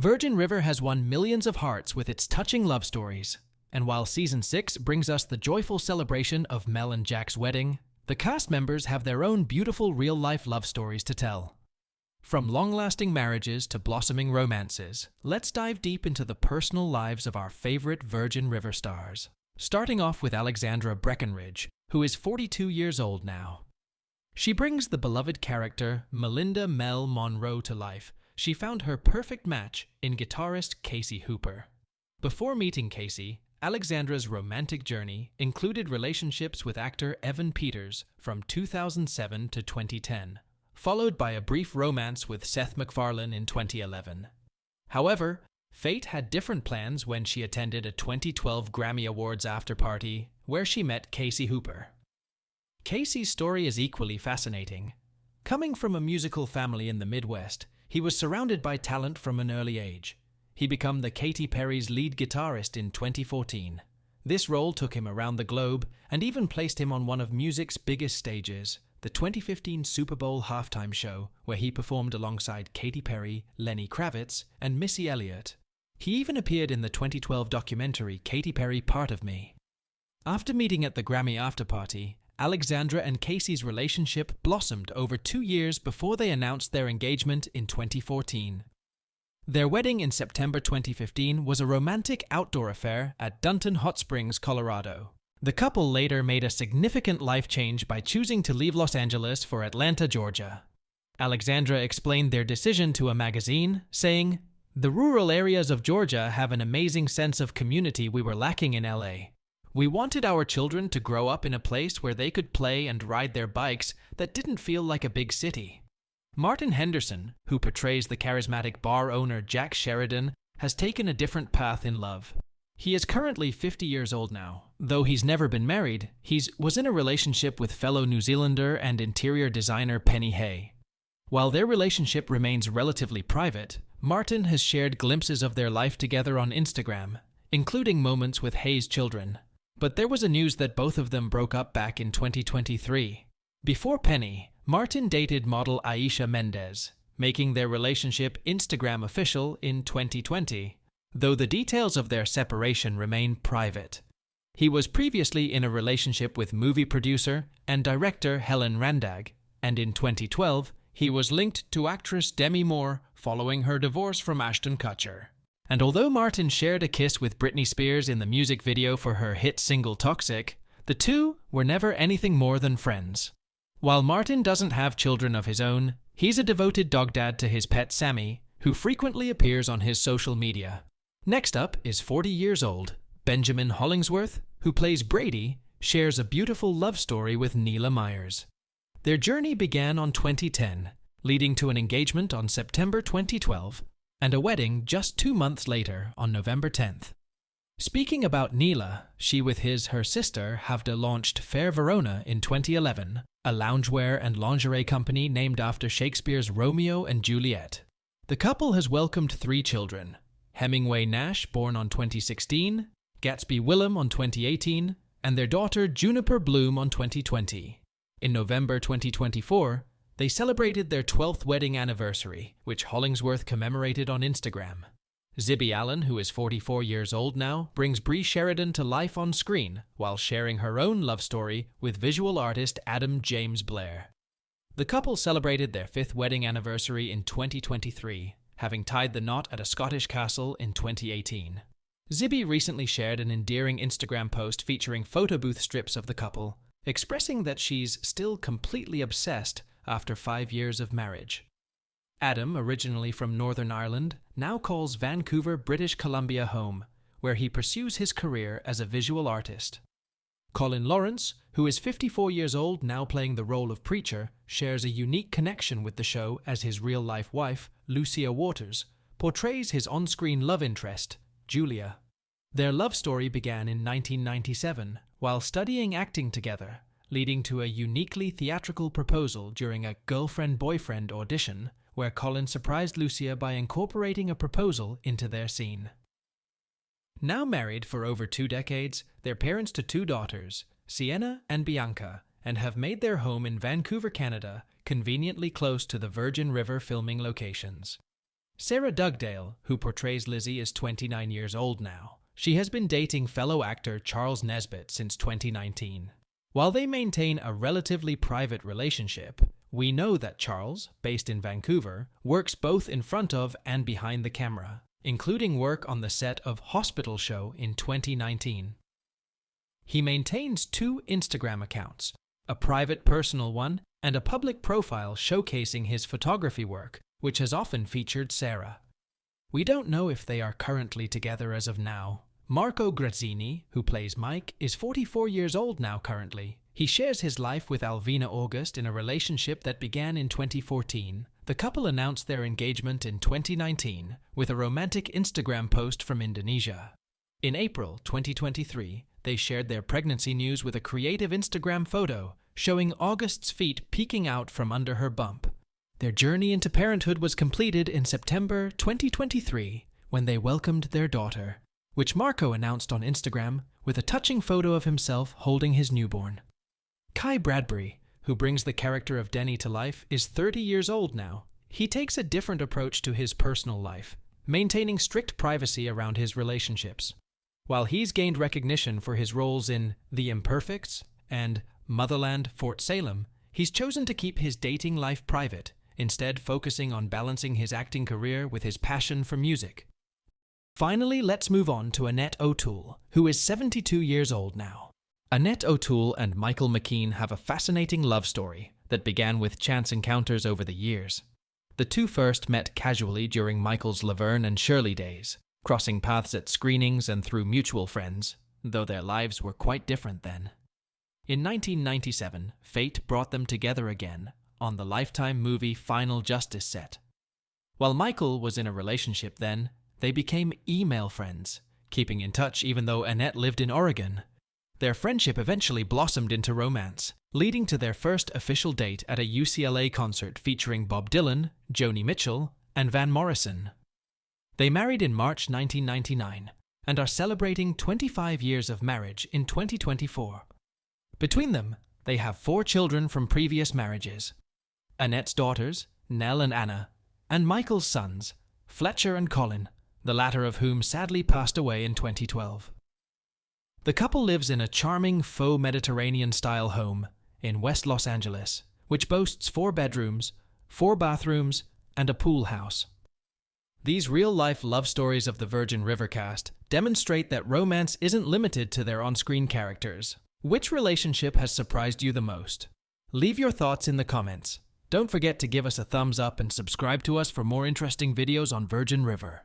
Virgin River has won millions of hearts with its touching love stories. And while Season 6 brings us the joyful celebration of Mel and Jack's wedding, the cast members have their own beautiful real-life love stories to tell. From long-lasting marriages to blossoming romances, let's dive deep into the personal lives of our favorite Virgin River stars. Starting off with Alexandra Breckenridge, who is 42 years old now. She brings the beloved character Melinda Mel Monroe to life. She found her perfect match in guitarist Casey Hooper. Before meeting Casey, Alexandra's romantic journey included relationships with actor Evan Peters from 2007 to 2010, followed by a brief romance with Seth MacFarlane in 2011. However, fate had different plans when she attended a 2012 Grammy Awards after-party where she met Casey Hooper. Casey's story is equally fascinating. Coming from a musical family in the Midwest, he was surrounded by talent from an early age. He became the Katy Perry's lead guitarist in 2014. This role took him around the globe and even placed him on one of music's biggest stages, the 2015 Super Bowl halftime show, where he performed alongside Katy Perry, Lenny Kravitz, and Missy Elliott. He even appeared in the 2012 documentary Katy Perry Part of Me. After meeting at the Grammy after-party, Alexandra and Casey's relationship blossomed over 2 years before they announced their engagement in 2014. Their wedding in September 2015 was a romantic outdoor affair at Dunton Hot Springs, Colorado. The couple later made a significant life change by choosing to leave Los Angeles for Atlanta, Georgia. Alexandra explained their decision to a magazine, saying, "The rural areas of Georgia have an amazing sense of community we were lacking in LA. We wanted our children to grow up in a place where they could play and ride their bikes that didn't feel like a big city." Martin Henderson, who portrays the charismatic bar owner Jack Sheridan, has taken a different path in love. He is currently 50 years old now. Though he's never been married, he was in a relationship with fellow New Zealander and interior designer Penny Hay. While their relationship remains relatively private, Martin has shared glimpses of their life together on Instagram, including moments with Hay's children. But there was a news that both of them broke up back in 2023. Before Penny, Martin dated model Aisha Mendez, making their relationship Instagram official in 2020, though the details of their separation remain private. He was previously in a relationship with movie producer and director Helen Randag, and in 2012, he was linked to actress Demi Moore following her divorce from Ashton Kutcher. And although Martin shared a kiss with Britney Spears in the music video for her hit single Toxic, the two were never anything more than friends. While Martin doesn't have children of his own, he's a devoted dog dad to his pet Sammy, who frequently appears on his social media. Next up is 40 years old, Benjamin Hollingsworth, who plays Brady, shares a beautiful love story with Neela Myers. Their journey began on 2010, leading to an engagement on September 2012, and a wedding just 2 months later on November 10th. Speaking about Neela, she with her sister have launched Fair Verona in 2011, a loungewear and lingerie company named after Shakespeare's Romeo and Juliet. The couple has welcomed 3 children, Hemingway Nash, born on 2016, Gatsby Willem on 2018, and their daughter Juniper Bloom on 2020. In November 2024, they celebrated their 12th wedding anniversary, which Hollingsworth commemorated on Instagram. Zibby Allen, who is 44 years old now, brings Bree Sheridan to life on screen while sharing her own love story with visual artist Adam James Blair. The couple celebrated their 5th wedding anniversary in 2023, having tied the knot at a Scottish castle in 2018. Zibby recently shared an endearing Instagram post featuring photo booth strips of the couple, expressing that she's still completely obsessed after 5 years of marriage. Adam, originally from Northern Ireland, now calls Vancouver, British Columbia home, where he pursues his career as a visual artist. Colin Lawrence, who is 54 years old now playing the role of Preacher, shares a unique connection with the show as his real-life wife, Lucia Waters, portrays his on-screen love interest, Julia. Their love story began in 1997 while studying acting together, leading to a uniquely theatrical proposal during a girlfriend-boyfriend audition where Colin surprised Lucia by incorporating a proposal into their scene. Now married for over 2 decades, they're parents to 2 daughters, Sienna and Bianca, and have made their home in Vancouver, Canada, conveniently close to the Virgin River filming locations. Sarah Dugdale, who portrays Lizzie, is 29 years old now. She has been dating fellow actor Charles Nesbitt since 2019. While they maintain a relatively private relationship, we know that Charles, based in Vancouver, works both in front of and behind the camera, including work on the set of Hospital Show in 2019. He maintains 2 Instagram accounts, a private personal one and a public profile showcasing his photography work, which has often featured Sarah. We don't know if they are currently together as of now. Marco Graziani, who plays Mike, is 44 years old now currently. He shares his life with Alvina August in a relationship that began in 2014. The couple announced their engagement in 2019 with a romantic Instagram post from Indonesia. In April 2023, they shared their pregnancy news with a creative Instagram photo showing August's feet peeking out from under her bump. Their journey into parenthood was completed in September 2023 when they welcomed their daughter, which Marco announced on Instagram with a touching photo of himself holding his newborn. Kai Bradbury, who brings the character of Denny to life, is 30 years old now. He takes a different approach to his personal life, maintaining strict privacy around his relationships. While he's gained recognition for his roles in The Imperfects and Motherland, Fort Salem, he's chosen to keep his dating life private, instead focusing on balancing his acting career with his passion for music. Finally, let's move on to Annette Otou, who is 72 years old now. Annette Otou and Michael McKean have a fascinating love story that began with chance encounters over the years. The two first met casually during Michael's Laverne and Shirley days, crossing paths at screenings and through mutual friends, though their lives were quite different then. In 1997, fate brought them together again on the Lifetime movie Final Justice set. While Michael was in a relationship then, they became email friends, keeping in touch even though Annette lived in Oregon. Their friendship eventually blossomed into romance, leading to their first official date at a UCLA concert featuring Bob Dylan, Joni Mitchell, and Van Morrison. They married in March 1999 and are celebrating 25 years of marriage in 2024. Between them, they have 4 children from previous marriages: Annette's daughters, Nell and Anna, and Michael's sons, Fletcher and Colin, the latter of whom sadly passed away in 2012. The couple lives in a charming faux Mediterranean-style home in West Los Angeles, which boasts 4 bedrooms, 4 bathrooms, and a pool house. These real-life love stories of the Virgin River cast demonstrate that romance isn't limited to their on-screen characters. Which relationship has surprised you the most? Leave your thoughts in the comments. Don't forget to give us a thumbs up and subscribe to us for more interesting videos on Virgin River.